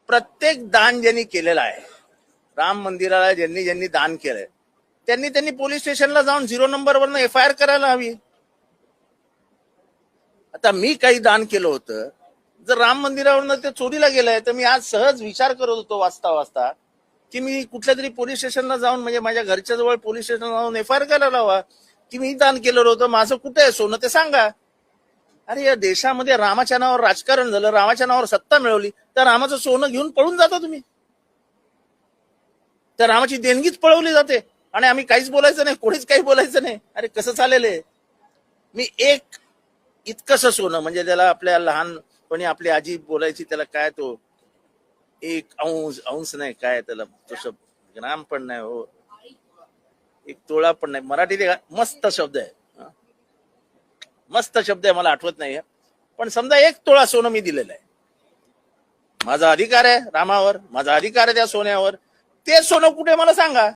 प्रत्येक दान ज्यांनी केलेलं आहे, राम मंदिराला ज्यांनी ज्यांनी दान केलंय त्यांनी पोलीस स्टेशनला जाऊन 0 नंबरवरनं FIR करायला हवी. आता मी काही दान केलं होतं, जर राम मंदिरावरनं ते चोरीला गेलंय तर मी आज सहज विचार करत होतो वाचता वाचता की मी कुठल्या तरी पोलीस स्टेशनला जाऊन, म्हणजे माझ्या घरच्या जवळ पोलीस स्टेशनला जाऊन FIR करायला हवा की मी दान केलं होतं, माझं कुठे आहे सोनं ते सांगा. अरे या देशामध्ये रामाच्या नावावर राजकारण झालं, रामाच्या नावावर सत्ता मिळवली, तर रामाचं सोनं घेऊन पळून जाता तुम्ही, तर रामाची देणगीच पळवली जाते आणि आम्ही काहीच बोलायचं नाही, कोणीच काही बोलायचं नाही. अरे कसं चालेल आहे? मी एक इतकंसं सोनं, म्हणजे त्याला आपल्या लहानपणी आपली आजी बोलायची, त्याला काय तो 1 अंश नाही, काय त्याला तो शब्द, ग्राम पण नाही हो, 1 तोळा पण नाही, मराठीत मस्त शब्द आहे, मस्त शब्द आहे, मला आठवत नाहीये, पण समजा 1 तोळा सोनं मी दिलेलं आहे. माझा अधिकार आहे रामावर, माझा अधिकार आहे त्या सोन्यावर. ते सोनं कुठे मला सांगा.